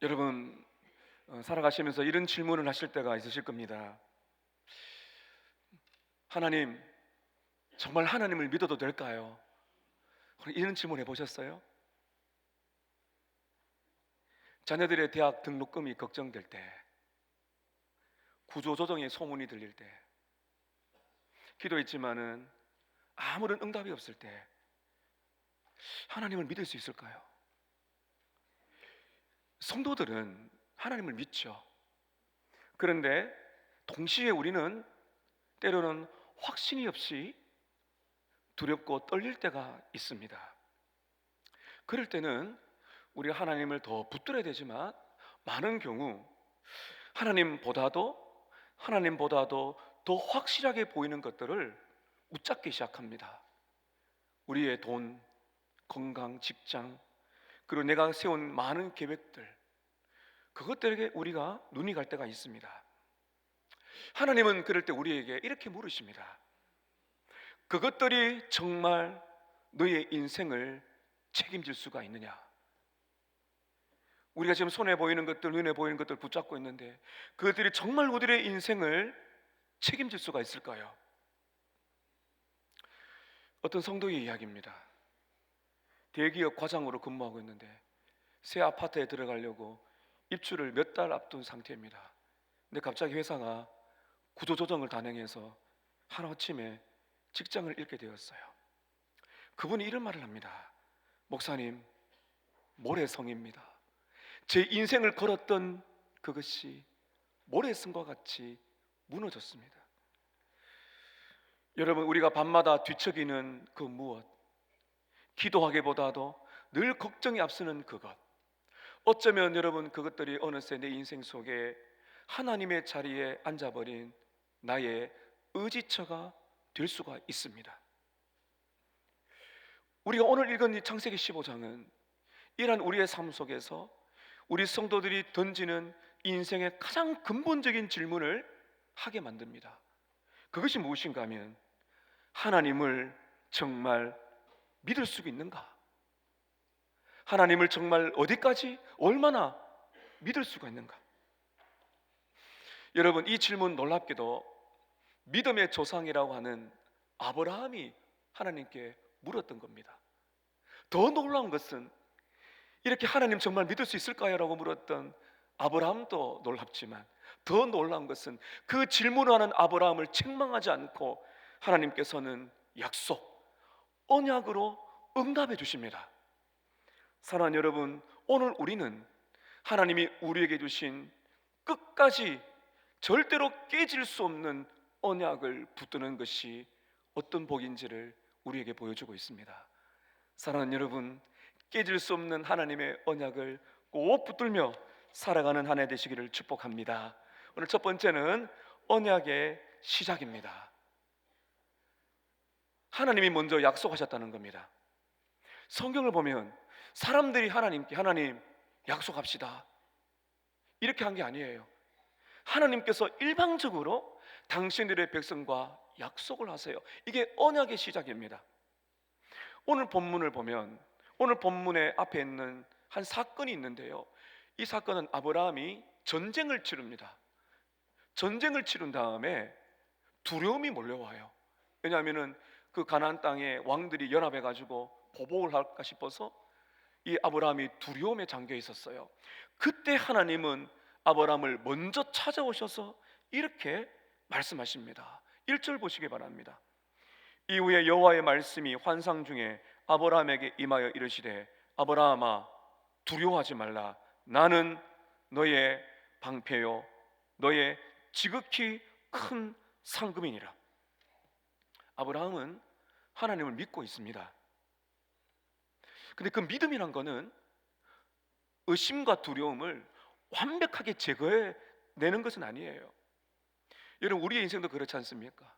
여러분, 살아가시면서 이런 질문을 하실 때가 있으실 겁니다. 하나님, 정말 하나님을 믿어도 될까요? 이런 질문 해보셨어요? 자녀들의 대학 등록금이 걱정될 때, 구조조정의 소문이 들릴 때, 기도했지만은 아무런 응답이 없을 때 하나님을 믿을 수 있을까요? 성도들은 하나님을 믿죠. 그런데 동시에 우리는 때로는 확신이 없이 두렵고 떨릴 때가 있습니다. 그럴 때는 우리가 하나님을 더 붙들어야 되지만, 많은 경우 하나님보다도 더 확실하게 보이는 것들을 붙잡기 시작합니다. 우리의 돈, 건강, 직장, 그리고 내가 세운 많은 계획들, 그것들에게 우리가 눈이 갈 때가 있습니다. 하나님은 그럴 때 우리에게 이렇게 물으십니다. 그것들이 정말 너의 인생을 책임질 수가 있느냐? 우리가 지금 손에 보이는 것들, 눈에 보이는 것들 붙잡고 있는데, 그것들이 정말 우리의 인생을 책임질 수가 있을까요? 어떤 성도의 이야기입니다. 대기업 과장으로 근무하고 있는데 새 아파트에 들어가려고 입주를 몇 달 앞둔 상태입니다. 근데 갑자기 회사가 구조조정을 단행해서 하루아침에 직장을 잃게 되었어요. 그분이 이런 말을 합니다. 목사님, 모래성입니다. 제 인생을 걸었던 그것이 모래성과 같이 무너졌습니다. 여러분, 우리가 밤마다 뒤척이는 그 무엇, 기도하기보다도 늘 걱정이 앞서는 그것, 어쩌면 여러분 그것들이 어느새 내 인생 속에 하나님의 자리에 앉아버린 나의 의지처가 될 수가 있습니다. 우리가 오늘 읽은 이 창세기 15장은 이러한 우리의 삶 속에서 우리 성도들이 던지는 인생의 가장 근본적인 질문을 하게 만듭니다. 그것이 무엇인가 하면, 하나님을 정말 믿을 수 있는가? 하나님을 정말 어디까지, 얼마나 믿을 수가 있는가? 여러분, 이 질문 놀랍게도 믿음의 조상이라고 하는 아브라함이 하나님께 물었던 겁니다. 더 놀라운 것은, 이렇게 하나님 정말 믿을 수 있을까요? 라고 물었던 아브라함도 놀랍지만, 더 놀라운 것은 그 질문하는 아브라함을 책망하지 않고 하나님께서는 약속, 언약으로 응답해 주십니다. 사랑하는 여러분, 오늘 우리는 하나님이 우리에게 주신 끝까지 절대로 깨질 수 없는 언약을 붙드는 것이 어떤 복인지를 우리에게 보여주고 있습니다. 사랑하는 여러분, 깨질 수 없는 하나님의 언약을 꼭 붙들며 살아가는 한 해 되시기를 축복합니다. 오늘 첫 번째는 언약의 시작입니다. 하나님이 먼저 약속하셨다는 겁니다. 성경을 보면 사람들이 하나님께, 하나님 약속합시다, 이렇게 한 게 아니에요. 하나님께서 일방적으로 당신들의 백성과 약속을 하세요. 이게 언약의 시작입니다. 오늘 본문을 보면, 오늘 본문의 앞에 있는 한 사건이 있는데요, 이 사건은 아브라함이 전쟁을 치릅니다. 전쟁을 치른 다음에 두려움이 몰려와요. 왜냐하면 그 가나안 땅에 왕들이 연합해 가지고 보복을 할까 싶어서 이 아브라함이 두려움에 잠겨 있었어요. 그때 하나님은 아브라함을 먼저 찾아오셔서 이렇게 말씀하십니다. 1절 보시기 바랍니다. 이후에 여호와의 말씀이 환상 중에 아브라함에게 임하여 이르시되, 아브라함아, 두려워하지 말라. 나는 너의 방패요 너의 지극히 큰 상급이니라. 아브라함은 하나님을 믿고 있습니다. 근데 그 믿음이란 거는 의심과 두려움을 완벽하게 제거해 내는 것은 아니에요. 여러분, 우리의 인생도 그렇지 않습니까?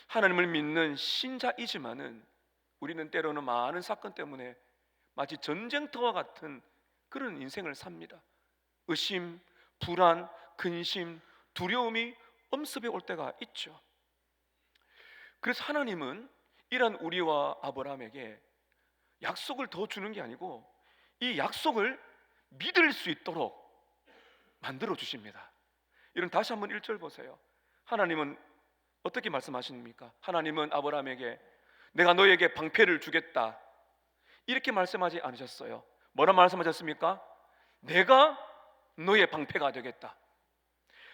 하나님을 믿는 신자이지만은 우리는 때로는 많은 사건 때문에 마치 전쟁터와 같은 그런 인생을 삽니다. 의심, 불안, 근심, 두려움이 엄습해 올 때가 있죠. 그래서 하나님은 이런 우리와 아브라함에게 약속을 더 주는 게 아니고 이 약속을 믿을 수 있도록 만들어 주십니다. 이런 다시 한번 1절 보세요. 하나님은 어떻게 말씀하십니까? 하나님은 아브라함에게 내가 너에게 방패를 주겠다 이렇게 말씀하지 않으셨어요. 뭐라 말씀하셨습니까? 내가 너의 방패가 되겠다.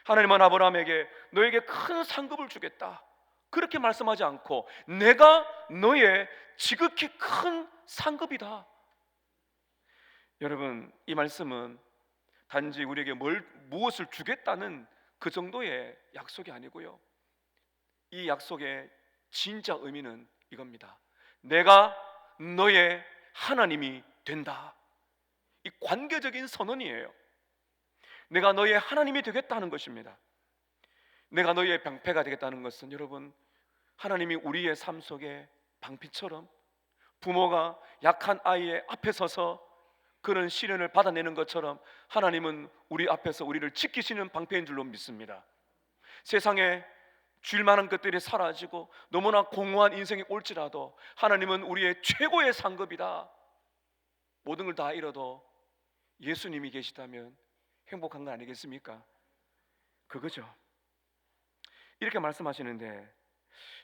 하나님은 아브라함에게 너에게 큰 상급을 주겠다 그렇게 말씀하지 않고 내가 너의 지극히 큰 상급이다. 여러분, 이 말씀은 단지 우리에게 무엇을 주겠다는 그 정도의 약속이 아니고요, 이 약속의 진짜 의미는 이겁니다. 내가 너의 하나님이 된다. 이 관계적인 선언이에요. 내가 너의 하나님이 되겠다는 것입니다. 내가 너의 방패가 되겠다는 것은 여러분, 하나님이 우리의 삶 속에 방패처럼 부모가 약한 아이의 앞에 서서 그런 시련을 받아내는 것처럼 하나님은 우리 앞에서 우리를 지키시는 방패인 줄로 믿습니다. 세상에 줄 만한 것들이 사라지고 너무나 공허한 인생이 올지라도 하나님은 우리의 최고의 상급이다. 모든 걸 다 잃어도 예수님이 계시다면 행복한 거 아니겠습니까? 그거죠. 이렇게 말씀하시는데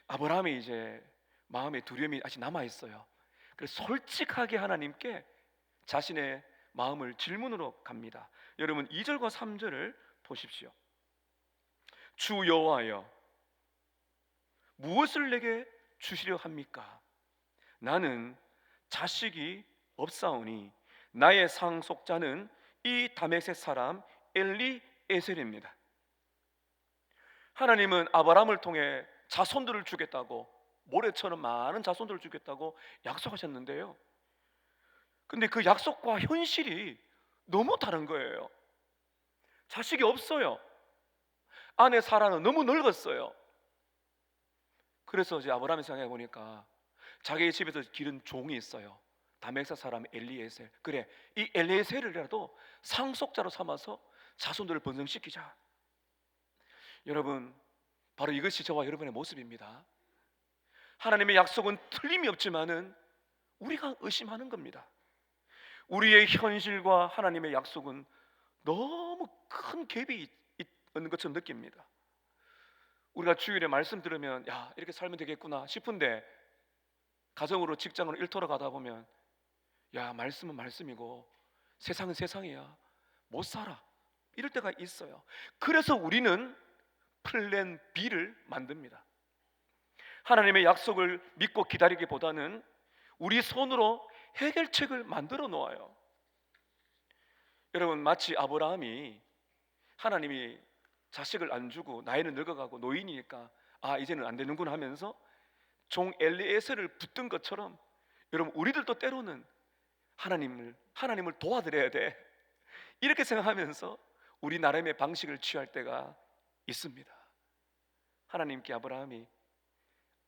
아브라함이 이제 마음에 두려움이 아직 남아있어요. 그래서 솔직하게 하나님께 자신의 마음을 질문으로 갑니다. 여러분 2절과 3절을 보십시오. 주 여호와여, 무엇을 내게 주시려 합니까? 나는 자식이 없사오니 나의 상속자는 이 다메섹 사람 엘리에셀입니다. 하나님은 아브라함을 통해 자손들을 주겠다고, 모래처럼 많은 자손들을 주겠다고 약속하셨는데요, 근데 그 약속과 현실이 너무 다른 거예요. 자식이 없어요. 아내 사라는 너무 늙었어요. 그래서 이제 아브라함이 생각해 보니까 자기 집에서 기른 종이 있어요. 다메섹 사람 엘리에셀. 그래, 이 엘리에셀이라도 상속자로 삼아서 자손들을 번성시키자. 여러분, 바로 이것이 저와 여러분의 모습입니다. 하나님의 약속은 틀림이 없지만은 우리가 의심하는 겁니다. 우리의 현실과 하나님의 약속은 너무 큰 갭이 있는 것처럼 느낍니다. 우리가 주일에 말씀 들으면 야, 이렇게 살면 되겠구나 싶은데 가정으로 직장으로 일터로 가다 보면 야, 말씀은 말씀이고 세상은 세상이야, 못 살아, 이럴 때가 있어요. 그래서 우리는 플랜 B를 만듭니다. 하나님의 약속을 믿고 기다리기보다는 우리 손으로 해결책을 만들어 놓아요. 여러분, 마치 아브라함이 하나님이 자식을 안 주고 나이는 늙어가고 노인이니까 아, 이제는 안 되는구나 하면서 종 엘리에셀을 붙든 것처럼 여러분, 우리들도 때로는 하나님을 도와드려야 돼 이렇게 생각하면서 우리 나름의 방식을 취할 때가 있습니다. 하나님께 아브라함이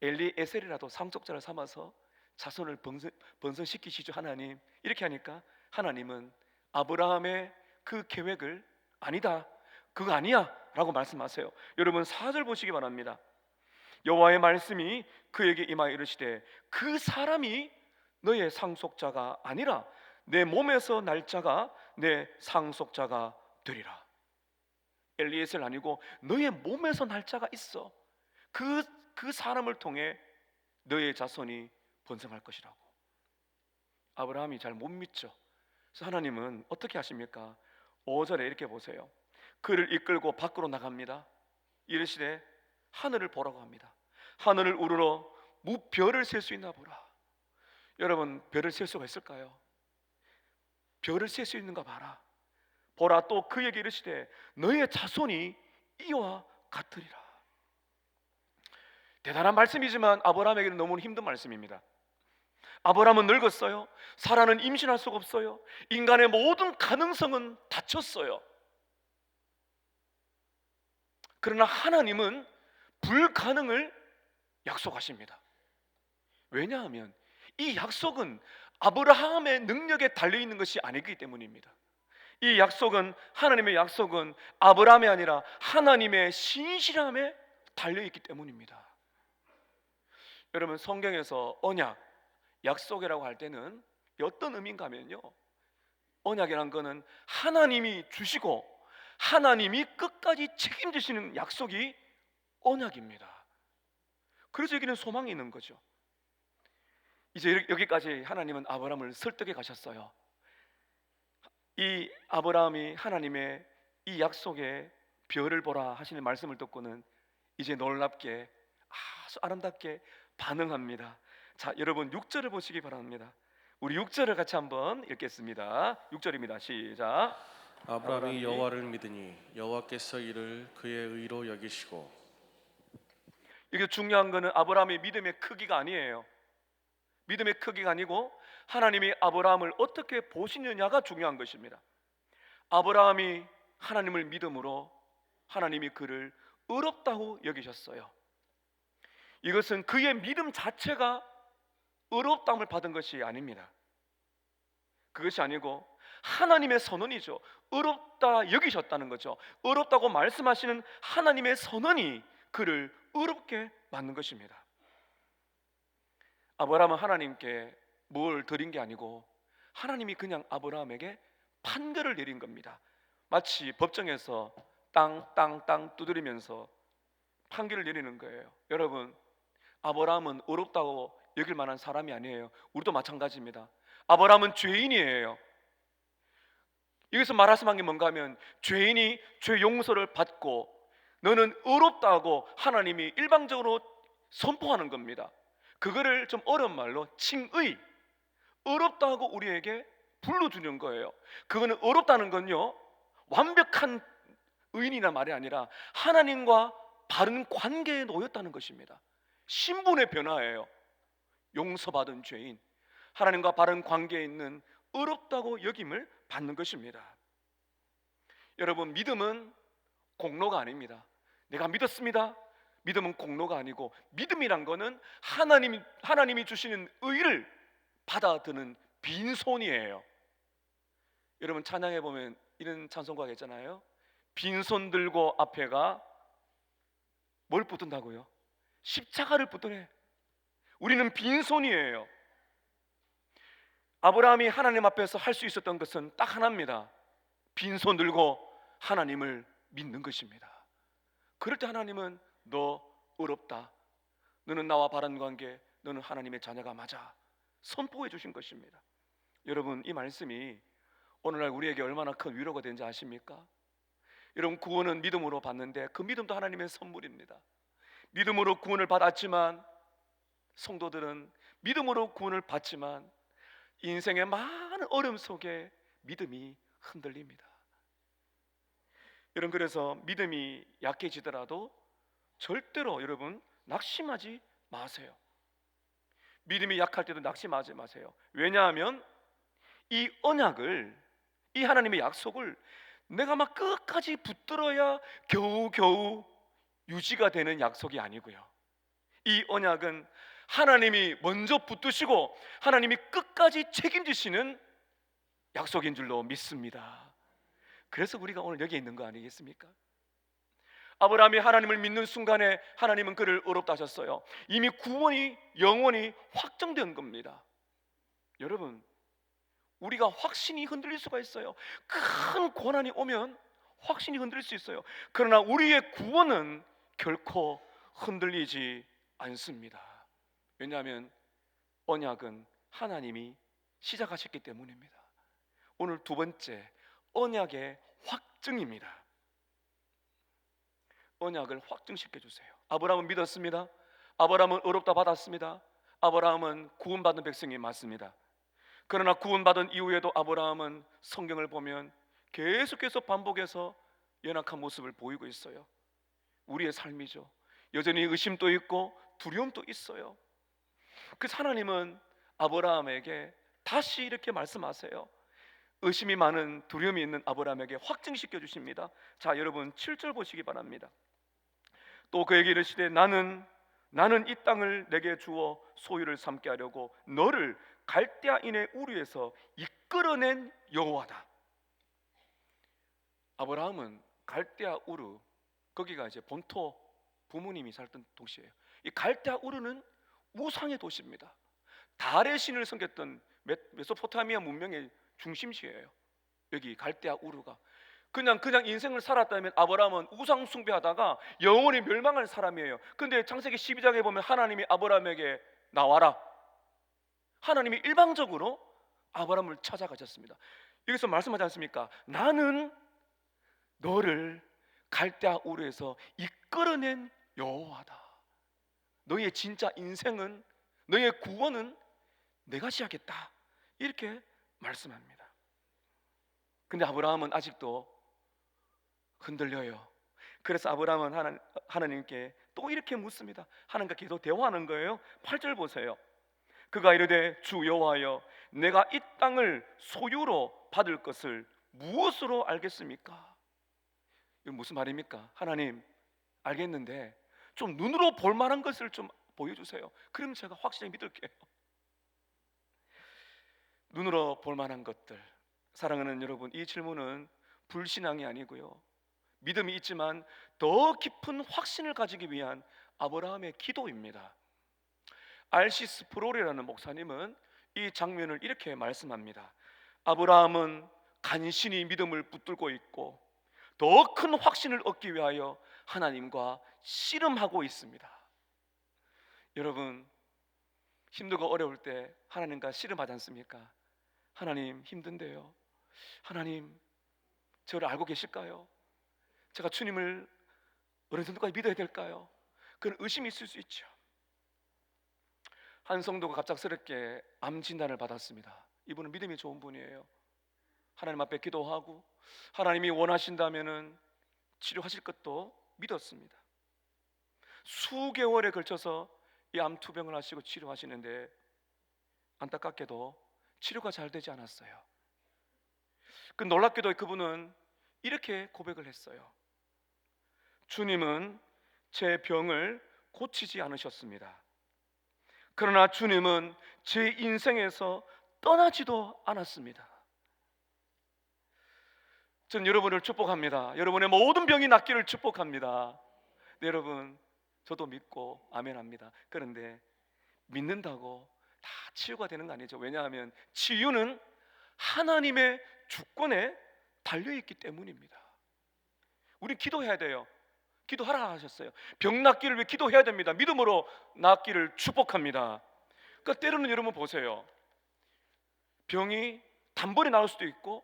엘리에셀이라도 상속자를 삼아서 자손을 번성시키시죠 하나님, 이렇게 하니까 하나님은 아브라함의 그 계획을 아니다, 그거 아니야 라고 말씀하세요. 여러분 4절 보시기 바랍니다. 여호와의 말씀이 그에게 임하여 이르시되 그 사람이 너의 상속자가 아니라 내 몸에서 날 자가 내 상속자가 되리라. 엘리에셀 아니고 너의 몸에서 날 자가 있어. 그 사람을 통해 너의 자손이 번성할 것이라고. 아브라함이 잘 못 믿죠. 그래서 하나님은 어떻게 하십니까? 5절에 이렇게 보세요. 그를 이끌고 밖으로 나갑니다. 이르시되 하늘을 보라고 합니다. 하늘을 우러러 무별을 셀 수 있나 보라. 여러분, 별을 셀 수가 있을까요? 별을 셀 수 있는가 봐라. 보라, 또 그에게 이르시되 너의 자손이 이와 같으리라. 대단한 말씀이지만 아브라함에게는 너무 힘든 말씀입니다. 아브라함은 늙었어요. 사라는 임신할 수가 없어요. 인간의 모든 가능성은 닫혔어요. 그러나 하나님은 불가능을 약속하십니다. 왜냐하면 이 약속은 아브라함의 능력에 달려있는 것이 아니기 때문입니다. 이 약속은, 하나님의 약속은 아브라함이 아니라 하나님의 신실함에 달려있기 때문입니다. 여러분, 성경에서 언약, 약속이라고 할 때는 어떤 의미인가 하면요, 언약이란 거는 하나님이 주시고 하나님이 끝까지 책임지시는 약속이 언약입니다. 그래서 여기는 소망이 있는 거죠. 이제 여기까지 하나님은 아브라함을 설득해 가셨어요. 이 아브라함이 하나님의 이 약속의 별을 보라 하시는 말씀을 듣고는 이제 놀랍게 아주 아름답게 반응합니다. 자, 여러분 6절을 보시기 바랍니다. 우리 6절을 같이 한번 읽겠습니다. 6절입니다. 시작. 아브라함이 여호와를 믿으니 여호와께서 이를 그의 의로 여기시고. 이게 중요한 거는 아브라함의 믿음의 크기가 아니에요. 믿음의 크기가 아니고 하나님이 아브라함을 어떻게 보시느냐가 중요한 것입니다. 아브라함이 하나님을 믿음으로 하나님이 그를 의롭다고 여기셨어요. 이것은 그의 믿음 자체가 의롭다함을 받은 것이 아닙니다. 그것이 아니고 하나님의 선언이죠. 의롭다 여기셨다는 거죠. 의롭다고 말씀하시는 하나님의 선언이 그를 의롭게 만든 것입니다. 아브라함은 하나님께 뭘 드린 게 아니고 하나님이 그냥 아브라함에게 판결을 내린 겁니다. 마치 법정에서 땅 두드리면서 판결을 내리는 거예요. 여러분, 아브라함은 의롭다고 여길 만한 사람이 아니에요. 우리도 마찬가지입니다. 아브라함은 죄인이에요. 여기서 말씀한 게 뭔가 하면 죄인이 죄 용서를 받고 너는 의롭다고 하나님이 일방적으로 선포하는 겁니다. 그거를 좀 어려운 말로 칭의, 의롭다고 우리에게 불러주는 거예요. 그거는 의롭다는 건요, 완벽한 의인이나 말이 아니라 하나님과 바른 관계에 놓였다는 것입니다. 신분의 변화예요. 용서받은 죄인, 하나님과 바른 관계에 있는 의롭다고 여김을 받는 것입니다. 여러분, 믿음은 공로가 아닙니다. 내가 믿었습니다. 믿음은 공로가 아니고 믿음이란 거는 하나님이 주시는 의를 받아드는 빈손이에요. 여러분, 찬양해 보면 이런 찬송가가 있잖아요. 빈손 들고 앞에가 뭘 붙든다고요? 십자가를 붙드네. 우리는 빈손이에요. 아브라함이 하나님 앞에서 할 수 있었던 것은 딱 하나입니다. 빈손 들고 하나님을 믿는 것입니다. 그럴 때 하나님은 너 의롭다, 너는 나와 바른 관계, 너는 하나님의 자녀가 맞아 선포해 주신 것입니다. 여러분, 이 말씀이 오늘날 우리에게 얼마나 큰 위로가 되는지 아십니까? 여러분, 구원은 믿음으로 받는데 그 믿음도 하나님의 선물입니다. 믿음으로 구원을 받았지만 성도들은 믿음으로 구원을 받지만 인생의 많은 어려움 속에 믿음이 흔들립니다. 여러분, 그래서 믿음이 약해지더라도 절대로 여러분 낙심하지 마세요. 믿음이 약할 때도 낙심하지 마세요. 왜냐하면 이 언약을, 이 하나님의 약속을 내가 막 끝까지 붙들어야 겨우겨우 유지가 되는 약속이 아니고요, 이 언약은 하나님이 먼저 붙드시고 하나님이 끝까지 책임지시는 약속인 줄로 믿습니다. 그래서 우리가 오늘 여기 있는 거 아니겠습니까? 아브라함이 하나님을 믿는 순간에 하나님은 그를 의롭다 하셨어요. 이미 구원이 영원히 확정된 겁니다. 여러분, 우리가 확신이 흔들릴 수가 있어요. 큰 고난이 오면 확신이 흔들릴 수 있어요. 그러나 우리의 구원은 결코 흔들리지 않습니다. 왜냐하면 언약은 하나님이 시작하셨기 때문입니다. 오늘 두 번째, 언약의 확증입니다. 언약을 확증시켜 주세요. 아브라함은 믿었습니다. 아브라함은 의롭다 받았습니다. 아브라함은 구원받은 백성이 맞습니다. 그러나 구원받은 이후에도 아브라함은 성경을 보면 계속해서 반복해서 연약한 모습을 보이고 있어요. 우리의 삶이죠. 여전히 의심도 있고 두려움도 있어요. 그래서 하나님은 아브라함에게 다시 이렇게 말씀하세요. 의심이 많은, 두려움이 있는 아브라함에게 확증시켜 주십니다. 자, 여러분 7절 보시기 바랍니다. 또 그에게 이르시되 나는 이 땅을 내게 주어 소유를 삼게 하려고 너를 갈대아인의 우르에서 이끌어낸 여호와다. 아브라함은 갈대아 우르, 거기가 이제 본토 부모님이 살던 도시예요. 이 갈대아 우르는 우상의 도시입니다. 달의 신을 섬겼던 메소포타미아 문명의 중심지예요. 여기 갈대아 우르가. 그냥 인생을 살았다면 아브라함은 우상 숭배하다가 영원히 멸망할 사람이에요. 근데 창세기 12장에 보면 하나님이 아브라함에게 나와라, 하나님이 일방적으로 아브라함을 찾아가셨습니다. 여기서 말씀하지 않습니까? 나는 너를 갈대아 우르에서 이끌어낸 여호와다. 너의 진짜 인생은, 너의 구원은 내가 시작했다, 이렇게 말씀합니다. 근데 아브라함은 아직도 흔들려요. 그래서 아브라함은 하나님께 또 이렇게 묻습니다. 하나님과 계속 대화하는 거예요. 8절 보세요. 그가 이르되 주 여호와여, 내가 이 땅을 소유로 받을 것을 무엇으로 알겠습니까? 이건 무슨 말입니까? 하나님, 알겠는데 좀 눈으로 볼 만한 것을 좀 보여주세요. 그럼 제가 확실히 믿을게요. 눈으로 볼 만한 것들. 사랑하는 여러분, 이 질문은 불신앙이 아니고요, 믿음이 있지만 더 깊은 확신을 가지기 위한 아브라함의 기도입니다. R.C. 스프롤이라는 목사님은 이 장면을 이렇게 말씀합니다. 아브라함은 간신히 믿음을 붙들고 있고 더 큰 확신을 얻기 위하여 하나님과 씨름하고 있습니다. 여러분, 힘들고 어려울 때 하나님과 씨름하지 않습니까? 하나님, 힘든데요, 하나님, 저를 알고 계실까요? 제가 주님을 어느 정도까지 믿어야 될까요? 그런 의심이 있을 수 있죠. 한 성도가 갑작스럽게 암 진단을 받았습니다. 이분은 믿음이 좋은 분이에요. 하나님 앞에 기도하고 하나님이 원하신다면은 치료하실 것도 믿었습니다. 수개월에 걸쳐서 이 암 투병을 하시고 치료하시는데 안타깝게도 치료가 잘 되지 않았어요. 그 놀랍게도 그분은 이렇게 고백을 했어요. 주님은 제 병을 고치지 않으셨습니다. 그러나 주님은 제 인생에서 떠나지도 않았습니다. 전 여러분을 축복합니다. 여러분의 모든 병이 낫기를 축복합니다. 네, 여러분, 저도 믿고 아멘합니다. 그런데 믿는다고 다 치유가 되는 거 아니죠. 왜냐하면 치유는 하나님의 주권에 달려있기 때문입니다. 우리 기도해야 돼요. 기도하라 하셨어요. 병 낫기를 위해 기도해야 됩니다. 믿음으로 낫기를 축복합니다. 그러니까 때로는 여러분 보세요, 병이 단번에 나을 수도 있고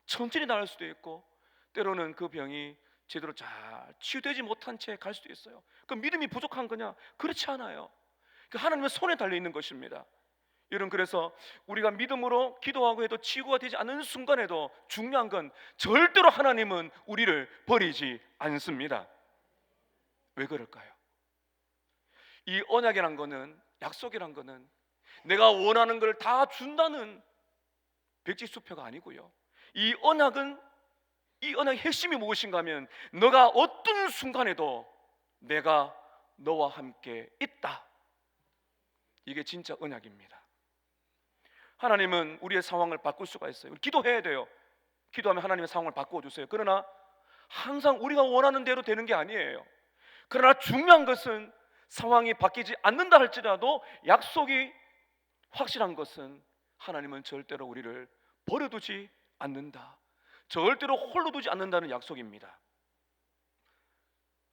천천히 나을 수도 있고 때로는 그 병이 제대로 잘 치유되지 못한 채 갈 수도 있어요. 그 믿음이 부족한 거냐? 그렇지 않아요. 하나님의 손에 달려있는 것입니다. 여러분, 그래서 우리가 믿음으로 기도하고 해도 치유가 되지 않는 순간에도 중요한 건 절대로 하나님은 우리를 버리지 않습니다. 왜 그럴까요? 이 언약이란 거는, 약속이란 거는 내가 원하는 걸 다 준다는 백지수표가 아니고요, 이 언약의 핵심이 무엇인가 하면 너가 어떤 순간에도 내가 너와 함께 있다. 이게 진짜 언약입니다. 하나님은 우리의 상황을 바꿀 수가 있어요. 기도해야 돼요. 기도하면 하나님의 상황을 바꿔주세요. 그러나 항상 우리가 원하는 대로 되는 게 아니에요. 그러나 중요한 것은 상황이 바뀌지 않는다 할지라도 약속이 확실한 것은 하나님은 절대로 우리를 버려두지 않는다, 절대로 홀로 두지 않는다는 약속입니다.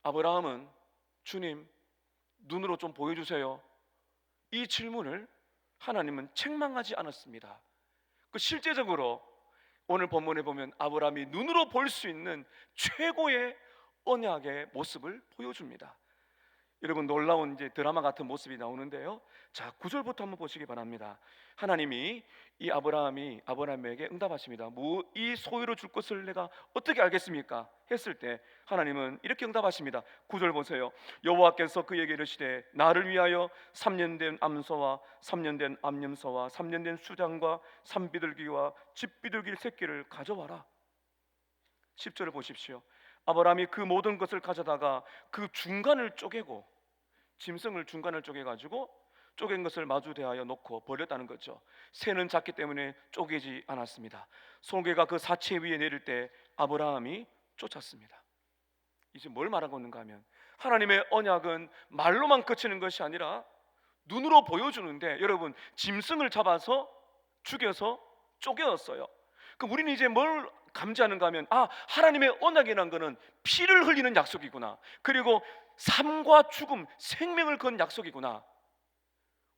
아브라함은 주님, 눈으로 좀 보여주세요, 이 질문을 하나님은 책망하지 않았습니다. 실제적으로 오늘 본문에 보면 아브라함이 눈으로 볼 수 있는 최고의 언약의 모습을 보여줍니다. 여러분, 놀라운 이제 드라마 같은 모습이 나오는데요. 자, 9절부터 한번 보시기 바랍니다. 하나님이 이 아브라함에게 응답하십니다. 이 소유로 줄 것을 내가 어떻게 알겠습니까? 했을 때 하나님은 이렇게 응답하십니다. 9절 보세요. 여호와께서 그에게 이르시되 나를 위하여 3년 된 암소와 3년 된 암염소와 3년 된 수장과 산비둘기와 집비둘기 새끼를 가져와라. 10절을 보십시오. 아브라함이 그 모든 것을 가져다가 그 중간을 쪼개고, 짐승을 중간을 쪼개가지고 쪼갠 것을 마주 대하여 놓고 버렸다는 거죠. 새는 작기 때문에 쪼개지 않았습니다. 소개가 그 사체 위에 내릴 때 아브라함이 쫓았습니다. 이제 뭘 말하고 있는가 하면 하나님의 언약은 말로만 그치는 것이 아니라 눈으로 보여주는데, 여러분, 짐승을 잡아서 죽여서 쪼개었어요. 그럼 우리는 이제 뭘 감지하는가 하면 하나님의 언약이라는 것은 피를 흘리는 약속이구나, 그리고 삶과 죽음, 생명을 건 약속이구나,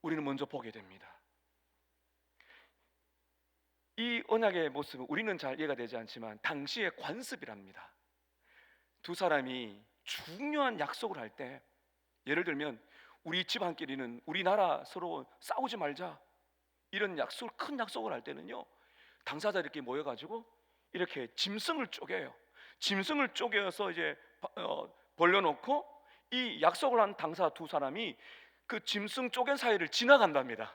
우리는 먼저 보게 됩니다. 이 언약의 모습은 우리는 잘 이해가 되지 않지만 당시의 관습이랍니다. 두 사람이 중요한 약속을 할 때, 예를 들면 우리 집안끼리는 우리나라 서로 싸우지 말자, 이런 약속, 큰 약속을 할 때는요, 당사자들끼리 모여가지고 이렇게 짐승을 쪼개요. 짐승을 쪼개서 이제 벌려놓고 이 약속을 한 당사 두 사람이 그 짐승 쪼갠 사이를 지나간답니다.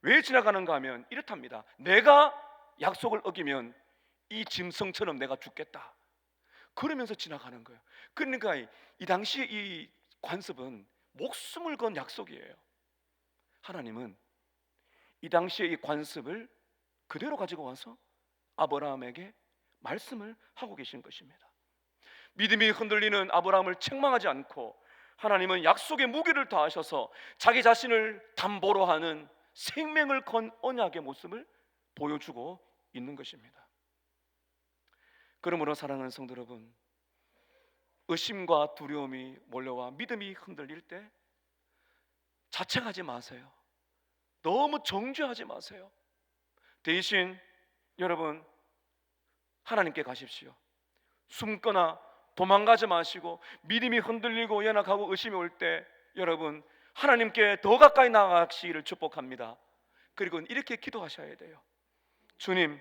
왜 지나가는가 하면 이렇답니다. 내가 약속을 어기면 이 짐승처럼 내가 죽겠다, 그러면서 지나가는 거예요. 그러니까 이 당시에 이 관습은 목숨을 건 약속이에요. 하나님은 이 당시에 이 관습을 그대로 가지고 와서 아브라함에게 말씀을 하고 계신 것입니다. 믿음이 흔들리는 아브라함을 책망하지 않고 하나님은 약속의 무게를 다하셔서 자기 자신을 담보로 하는 생명을 건 언약의 모습을 보여주고 있는 것입니다. 그러므로 사랑하는 성도 여러분, 의심과 두려움이 몰려와 믿음이 흔들릴 때 자책하지 마세요. 너무 정죄하지 마세요. 대신 여러분, 하나님께 가십시오. 숨거나 도망가지 마시고, 믿음이 흔들리고 연약하고 의심이 올 때 여러분, 하나님께 더 가까이 나아가시기를 축복합니다. 그리고 이렇게 기도하셔야 돼요. 주님,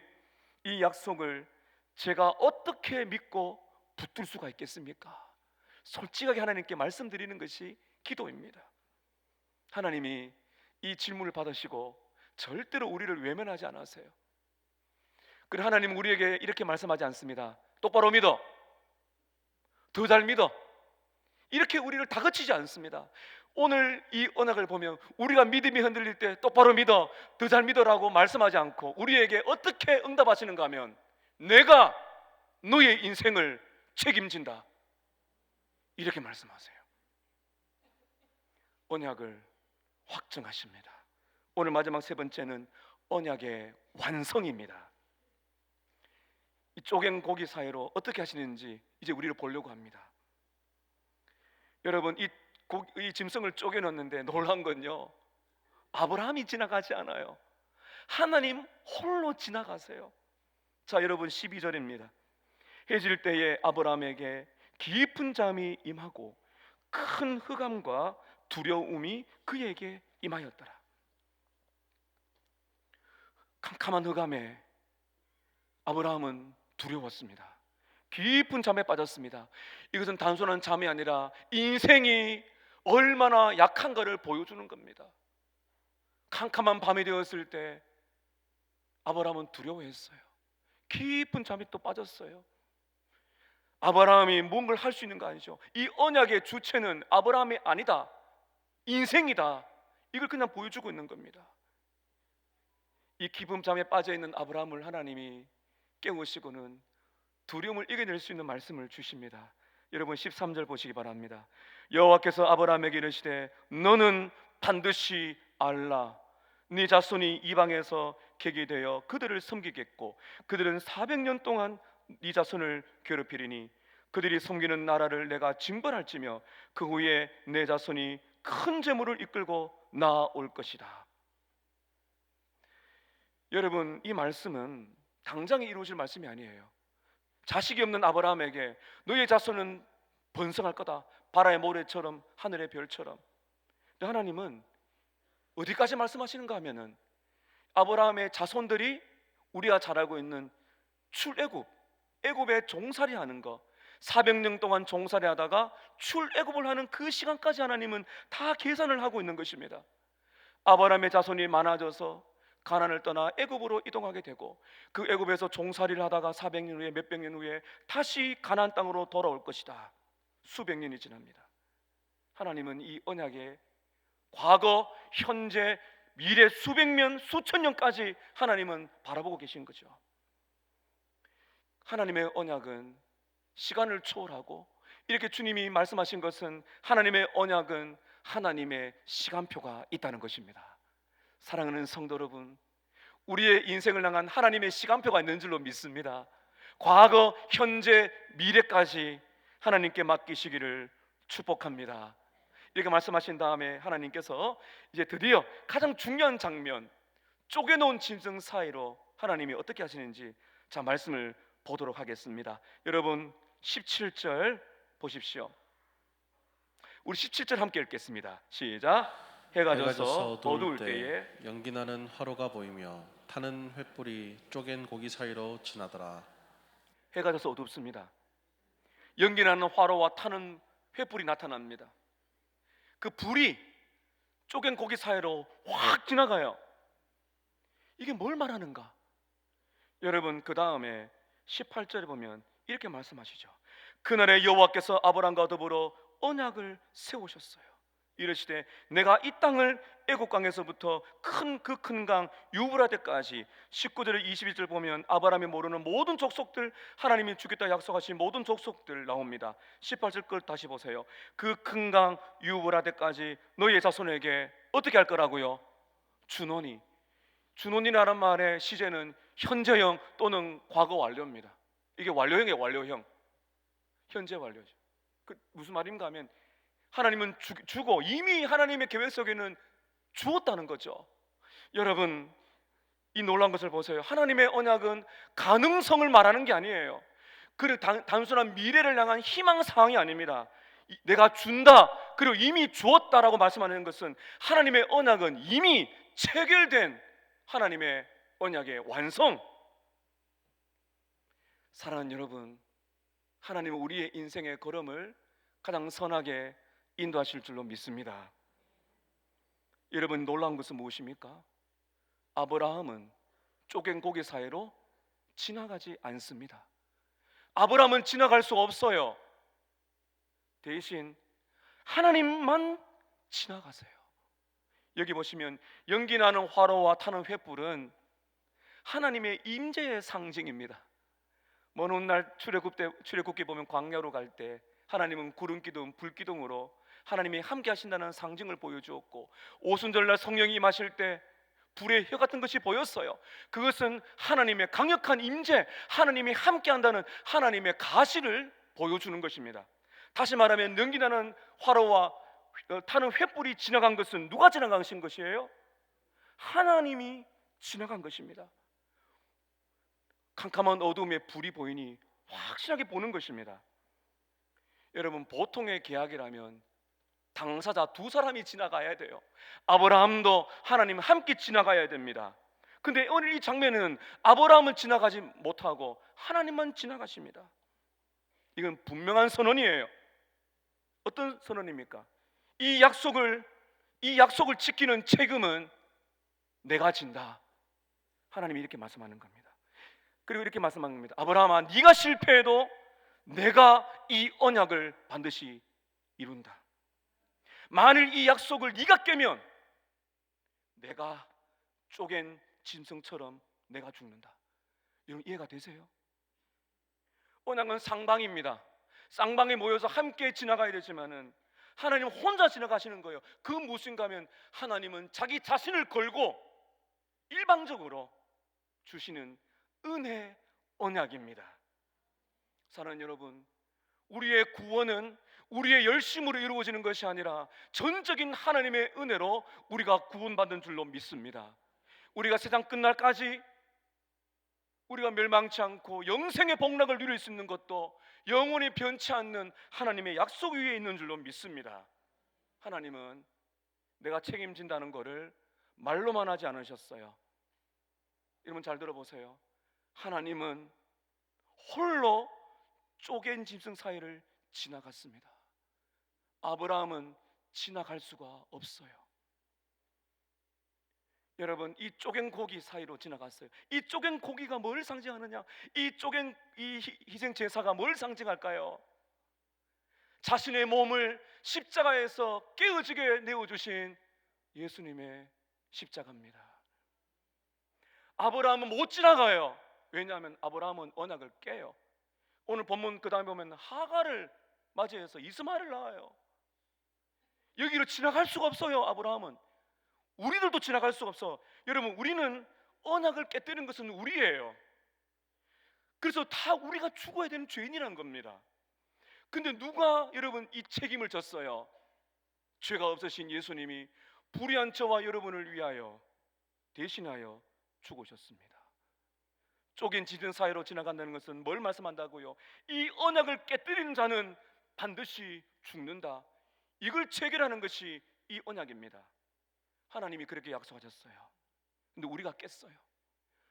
이 약속을 제가 어떻게 믿고 붙들 수가 있겠습니까? 솔직하게 하나님께 말씀드리는 것이 기도입니다. 하나님이 이 질문을 받으시고 절대로 우리를 외면하지 않으세요. 그리고 하나님은 우리에게 이렇게 말씀하지 않습니다. 똑바로 믿어, 더 잘 믿어, 이렇게 우리를 다그치지 않습니다. 오늘 이 언약을 보면 우리가 믿음이 흔들릴 때 똑바로 믿어, 더 잘 믿어라고 말씀하지 않고 우리에게 어떻게 응답하시는가 하면 내가 너의 인생을 책임진다, 이렇게 말씀하세요. 언약을 확정하십니다. 오늘 마지막 세 번째는 언약의 완성입니다. 이 쪼갠 고기 사이로 어떻게 하시는지 이제 우리를 보려고 합니다. 여러분, 이 짐승을 쪼개놨는데 놀란 건요, 아브라함이 지나가지 않아요. 하나님 홀로 지나가세요. 자, 여러분, 12절입니다. 해질 때에 아브라함에게 깊은 잠이 임하고 큰 흑암과 두려움이 그에게 임하였더라. 캄캄한 흑암에 아브라함은 두려웠습니다. 깊은 잠에 빠졌습니다. 이것은 단순한 잠이 아니라 인생이 얼마나 약한가를 보여주는 겁니다. 캄캄한 밤이 되었을 때 아브라함은 두려워했어요. 깊은 잠이 또 빠졌어요. 아브라함이 뭔가를 할 수 있는 거 아니죠. 이 언약의 주체는 아브라함이 아니다, 인생이다, 이걸 그냥 보여주고 있는 겁니다. 이 깊은 잠에 빠져있는 아브라함을 하나님이 깨우시고는 두려움을 이겨낼 수 있는 말씀을 주십니다. 여러분, 13절 보시기 바랍니다. 여호와께서 아브라함에게 이르시되 너는 반드시 알라, 네 자손이 이방에서 객이 되어 그들을 섬기겠고 그들은 400년 동안 네 자손을 괴롭히리니 그들이 섬기는 나라를 내가 징벌할지며 그 후에 내 자손이 큰 재물을 이끌고 나올 것이다. 여러분, 이 말씀은 당장에 이루어질 말씀이 아니에요. 자식이 없는 아브라함에게 너의 자손은 번성할 거다, 바다의 모래처럼 하늘의 별처럼. 근데 하나님은 어디까지 말씀하시는가 하면은 아브라함의 자손들이 우리가 잘 알고 있는 출애굽, 애굽에 종살이 하는 거, 400년 동안 종살이 하다가 출애굽을 하는 그 시간까지 하나님은 다 계산을 하고 있는 것입니다. 아브라함의 자손이 많아져서 가나안을 떠나 애굽으로 이동하게 되고 그 애굽에서 종살이를 하다가 400년 후에, 몇백 년 후에 다시 가나안 땅으로 돌아올 것이다. 수백 년이 지납니다. 하나님은 이 언약의 과거, 현재, 미래 수백 년, 수천 년까지 하나님은 바라보고 계신 거죠. 하나님의 언약은 시간을 초월하고, 이렇게 주님이 말씀하신 것은 하나님의 언약은 하나님의 시간표가 있다는 것입니다. 사랑하는 성도 여러분, 우리의 인생을 향한 하나님의 시간표가 있는 줄로 믿습니다. 과거, 현재, 미래까지 하나님께 맡기시기를 축복합니다. 이렇게 말씀하신 다음에 하나님께서 이제 드디어 가장 중요한 장면, 쪼개놓은 짐승 사이로 하나님이 어떻게 하시는지 자 말씀을 보도록 하겠습니다. 여러분 17절 보십시오. 우리 17절 함께 읽겠습니다. 시작. 해가 져서 어두울 때에 연기나는 화로가 보이며 타는 횃불이 쪼갠 고기 사이로 지나더라. 해가 져서 어둡습니다. 연기나는 화로와 타는 횃불이 나타납니다. 그 불이 쪼갠 고기 사이로 확 지나가요. 이게 뭘 말하는가? 여러분 그 다음에 18절에 보면 이렇게 말씀하시죠. 그날에 여호와께서 아브람과 더불어 언약을 세우셨어요. 이르시되 내가 이 땅을 애국강에서부터 그 큰 강 유브라데까지 19절 22절 보면 아브라함이 모르는 모든 족속들, 하나님이 주겠다 약속하신 모든 족속들 나옵니다. 18절 걸 다시 보세요. 그 큰 강 유브라데까지 너희의 자손에게 어떻게 할 거라고요? 주노니. 주노니라는 말의 시제는 현재형 또는 과거 완료입니다. 이게 완료형이에요. 완료형. 현재 완료죠. 그 무슨 말인가 하면 하나님은 주고 이미 하나님의 계획 속에는 주었다는 거죠. 여러분 이 놀라운 것을 보세요. 하나님의 언약은 가능성을 말하는 게 아니에요. 그리고 단순한 미래를 향한 희망 사항이 아닙니다. 내가 준다 그리고 이미 주었다라고 말씀하는 것은 하나님의 언약은 이미 체결된 하나님의 언약의 완성. 사랑하는 여러분, 하나님은 우리의 인생의 걸음을 가장 선하게 인도하실 줄로 믿습니다. 여러분 놀라운 것은 무엇입니까? 아브라함은 쪼갠 고기 사이로 지나가지 않습니다. 아브라함은 지나갈 수 없어요. 대신 하나님만 지나가세요. 여기 보시면 연기나는 화로와 타는 횃불은 하나님의 임재의 상징입니다. 먼 훗날 출애굽기 보면 광야로 갈 때 하나님은 구름기둥, 불기둥으로 하나님이 함께 하신다는 상징을 보여주었고, 오순절날 성령이 임하실 때 불의 혀 같은 것이 보였어요. 그것은 하나님의 강력한 임재, 하나님이 함께 한다는 하나님의 가시를 보여주는 것입니다. 다시 말하면 연기나는 화로와 타는 횃불이 지나간 것은 누가 지나가신 것이에요? 하나님이 지나간 것입니다. 캄캄한 어둠에 불이 보이니 확실하게 보는 것입니다. 여러분 보통의 계약이라면 당사자 두 사람이 지나가야 돼요. 아브라함도 하나님 함께 지나가야 됩니다. 근데 오늘 이 장면은 아브라함은 지나가지 못하고 하나님만 지나가십니다. 이건 분명한 선언이에요. 어떤 선언입니까? 이 약속을 지키는 책임은 내가 진다. 하나님이 이렇게 말씀하는 겁니다. 그리고 이렇게 말씀하는 겁니다. 아브라함아, 네가 실패해도 내가 이 언약을 반드시 이룬다. 만일 이 약속을 네가 깨면 내가 쪼갠 짐승처럼 내가 죽는다. 여러분 이해가 되세요? 언약은 쌍방입니다. 쌍방에 모여서 함께 지나가야 되지만은 하나님 혼자 지나가시는 거예요. 그 무엇인가 하면 하나님은 자기 자신을 걸고 일방적으로 주시는 은혜 언약입니다. 사랑하는 여러분, 우리의 구원은 우리의 열심으로 이루어지는 것이 아니라 전적인 하나님의 은혜로 우리가 구원받는 줄로 믿습니다. 우리가 세상 끝날까지 우리가 멸망치 않고 영생의 복락을 누릴 수 있는 것도 영원히 변치 않는 하나님의 약속 위에 있는 줄로 믿습니다. 하나님은 내가 책임진다는 것을 말로만 하지 않으셨어요. 여러분 잘 들어보세요. 하나님은 홀로 쪼갠 짐승 사이를 지나갔습니다. 아브라함은 지나갈 수가 없어요. 여러분 이 쪼갠 고기 사이로 지나갔어요. 이 쪼갠 고기가 뭘 상징하느냐? 이 쪼갠 이 희생 제사가 뭘 상징할까요? 자신의 몸을 십자가에서 깨어지게 내어주신 예수님의 십자가입니다. 아브라함은 못 지나가요. 왜냐하면 아브라함은 언약을 깨요. 오늘 본문 그 다음에 보면 하갈을 맞이해서 이스마엘을 낳아요. 여기로 지나갈 수가 없어요. 아브라함은 우리들도 지나갈 수가 없어. 여러분 우리는 언약을 깨뜨리는 것은 우리예요. 그래서 다 우리가 죽어야 되는 죄인이란 겁니다. 근데 누가 여러분 이 책임을 졌어요? 죄가 없으신 예수님이 불의한 저와 여러분을 위하여 대신하여 죽으셨습니다. 쪼갠 지진 사이로 지나간다는 것은 뭘 말씀한다고요? 이 언약을 깨뜨리는 자는 반드시 죽는다. 이걸 체결하는 것이 이 언약입니다. 하나님이 그렇게 약속하셨어요. 근데 우리가 깼어요.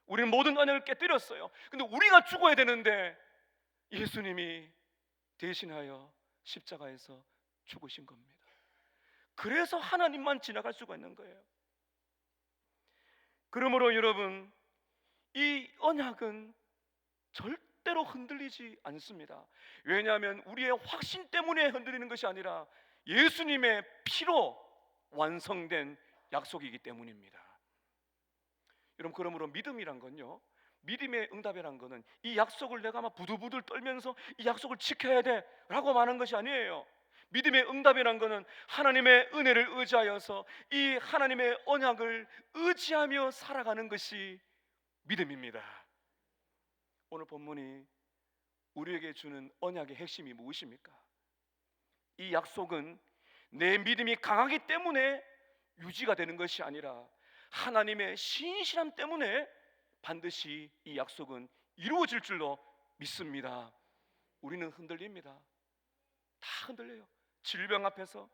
우리는 모든 언약을 깨뜨렸어요. 근데 우리가 죽어야 되는데 예수님이 대신하여 십자가에서 죽으신 겁니다. 그래서 하나님만 지나갈 수가 있는 거예요. 그러므로 여러분, 이 언약은 절대로 흔들리지 않습니다. 왜냐하면 우리의 확신 때문에 흔들리는 것이 아니라 예수님의 피로 완성된 약속이기 때문입니다. 여러분, 그러므로 믿음이란 건요, 믿음의 응답이란 거는 이 약속을 내가 막 부들부들 떨면서 이 약속을 지켜야 돼 라고 말하는 것이 아니에요. 믿음의 응답이란 거는 하나님의 은혜를 의지하여서 이 하나님의 언약을 의지하며 살아가는 것이 믿음입니다. 오늘 본문이 우리에게 주는 언약의 핵심이 무엇입니까? 이 약속은 내 믿음이 강하기 때문에 유지가 되는 것이 아니라 하나님의 신실함 때문에 반드시 이 약속은 이루어질 줄로 믿습니다. 우리는 흔들립니다. 다 흔들려요. 질병 앞에서,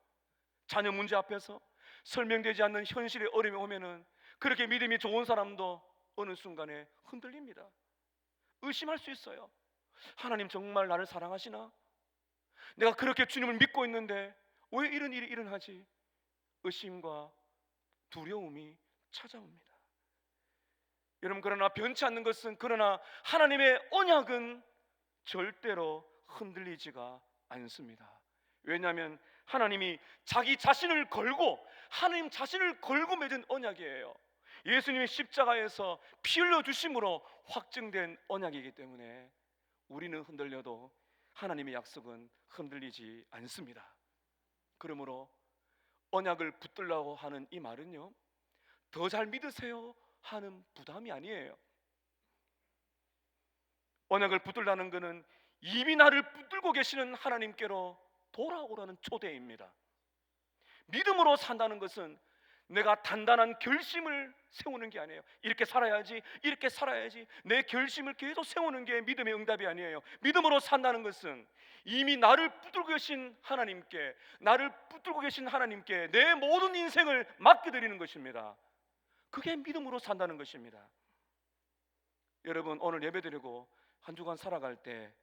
자녀 문제 앞에서, 설명되지 않는 현실의 어려움이 오면은 그렇게 믿음이 좋은 사람도 어느 순간에 흔들립니다. 의심할 수 있어요. 하나님 정말 나를 사랑하시나? 내가 그렇게 주님을 믿고 있는데 왜 이런 일이 일어나지? 의심과 두려움이 찾아옵니다. 여러분, 그러나 변치 않는 것은, 그러나 하나님의 언약은 절대로 흔들리지가 않습니다. 왜냐하면 하나님이 자기 자신을 걸고, 하나님 자신을 걸고 맺은 언약이에요. 예수님의 십자가에서 피 흘려 주심으로 확증된 언약이기 때문에 우리는 흔들려도 하나님의 약속은 흔들리지 않습니다. 그러므로 언약을 붙들라고 하는 이 말은요, 더 잘 믿으세요 하는 부담이 아니에요. 언약을 붙들라는 것은 이미 나를 붙들고 계시는 하나님께로 돌아오라는 초대입니다. 믿음으로 산다는 것은 내가 단단한 결심을 세우는 게 아니에요. 이렇게 살아야지, 이렇게 살아야지, 내 결심을 계속 세우는 게 믿음의 응답이 아니에요. 믿음으로 산다는 것은 이미 나를 붙들고 계신 하나님께, 나를 붙들고 계신 하나님께 내 모든 인생을 맡겨드리는 것입니다. 그게 믿음으로 산다는 것입니다. 여러분, 오늘 예배드리고 한 주간 살아갈 때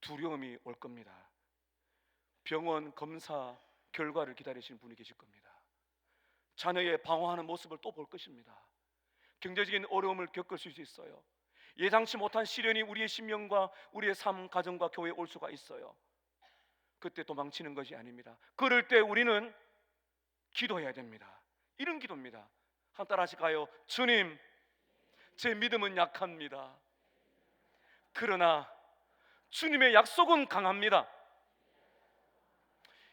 두려움이 올 겁니다. 병원 검사 결과를 기다리시는 분이 계실 겁니다. 자녀의 방황하는 모습을 또 볼 것입니다. 경제적인 어려움을 겪을 수 있어요. 예상치 못한 시련이 우리의 심령과 우리의 삶, 가정과 교회에 올 수가 있어요. 그때 도망치는 것이 아닙니다. 그럴 때 우리는 기도해야 됩니다. 이런 기도입니다. 한 따라 하실까요? 주님, 제 믿음은 약합니다. 그러나 주님의 약속은 강합니다.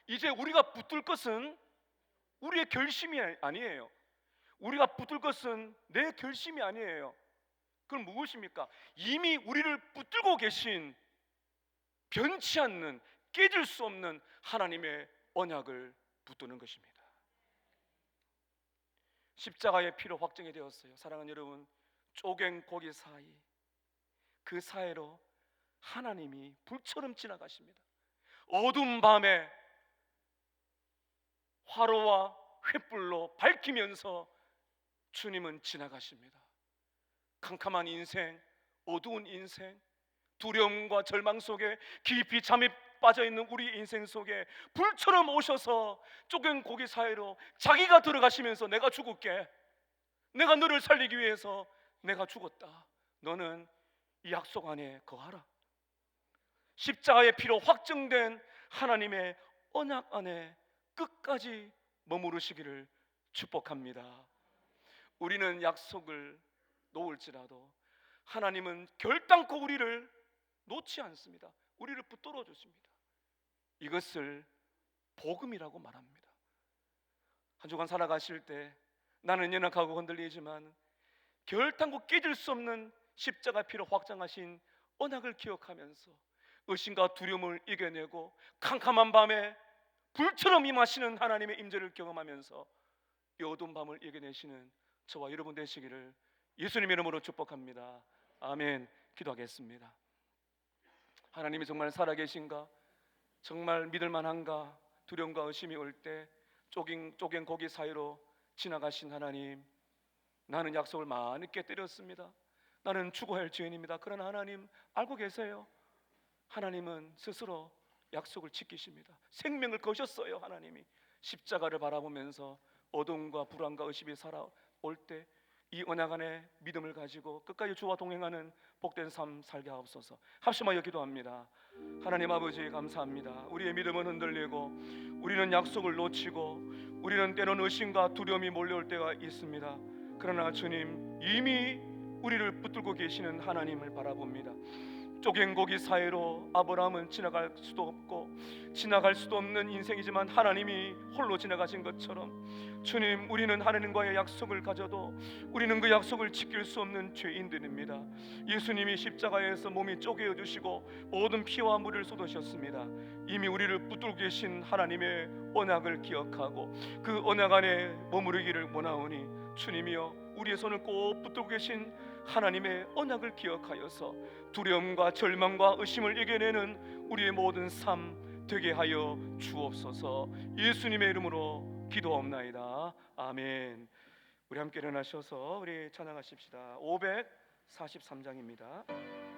이제 우리가 붙들 것은 우리의 결심이 아니에요. 우리가 붙들 것은 내 결심이 아니에요. 그럼 무엇입니까? 이미 우리를 붙들고 계신 변치 않는, 깨질 수 없는 하나님의 언약을 붙드는 것입니다. 십자가의 피로 확정이 되었어요. 사랑하는 여러분, 쪼갠 고기 사이, 그 사이로 하나님이 불처럼 지나가십니다. 어두운 밤에 화로와 횃불로 밝히면서 주님은 지나가십니다. 캄캄한 인생, 어두운 인생, 두려움과 절망 속에 깊이 잠에 빠져있는 우리 인생 속에 불처럼 오셔서 쪼갠 고기 사이로 자기가 들어가시면서 내가 죽을게, 내가 너를 살리기 위해서 내가 죽었다, 너는 이 약속 안에 거하라. 십자가의 피로 확정된 하나님의 언약 안에 끝까지 머무르시기를 축복합니다. 우리는 약속을 놓을지라도 하나님은 결단코 우리를 놓지 않습니다. 우리를 붙들어 주십니다. 이것을 복음이라고 말합니다. 한 주간 살아가실 때 나는 연약하고 흔들리지만 결단코 깨질 수 없는 십자가 피로 확장하신 언약을 기억하면서 의심과 두려움을 이겨내고 캄캄한 밤에 불처럼 임하시는 하나님의 임재를 경험하면서 이 어두운 밤을 이겨내시는 저와 여러분 되시기를 예수님의 이름으로 축복합니다. 아멘. 기도하겠습니다. 하나님이 정말 살아계신가? 정말 믿을만한가? 두려움과 의심이 올 때 쪼갠 고기 사이로 지나가신 하나님, 나는 약속을 많이 깨뜨렸습니다. 나는 죽어야 할 죄인입니다. 그러나 하나님 알고 계세요. 하나님은 스스로 약속을 지키십니다. 생명을 거셨어요. 하나님이 십자가를 바라보면서 어둠과 불안과 의심이 살아올 때 이 언약 안에 믿음을 가지고 끝까지 주와 동행하는 복된 삶 살게 하옵소서. 합심하여 기도합니다. 하나님 아버지 감사합니다. 우리의 믿음은 흔들리고 우리는 약속을 놓치고 우리는 때론 의심과 두려움이 몰려올 때가 있습니다. 그러나 주님 이미 우리를 붙들고 계시는 하나님을 바라봅니다. 쪼갠 고기 사이로 아브라함은 지나갈 수도 없고 지나갈 수도 없는 인생이지만 하나님이 홀로 지나가신 것처럼 주님, 우리는 하나님과의 약속을 가져도 우리는 그 약속을 지킬 수 없는 죄인들입니다. 예수님이 십자가에서 몸이 쪼개어 주시고 모든 피와 물을 쏟으셨습니다. 이미 우리를 붙들고 계신 하나님의 언약을 기억하고 그 언약 안에 머무르기를 원하오니 주님이여, 우리의 손을 꼭 붙들고 계신 하나님의 언약을 기억하여서 두려움과 절망과 의심을 이겨내는 우리의 모든 삶 되게 하여 주옵소서. 예수님의 이름으로 기도하옵나이다. 아멘. 우리 함께 일어나셔서 우리 찬양하십시다. 543장입니다.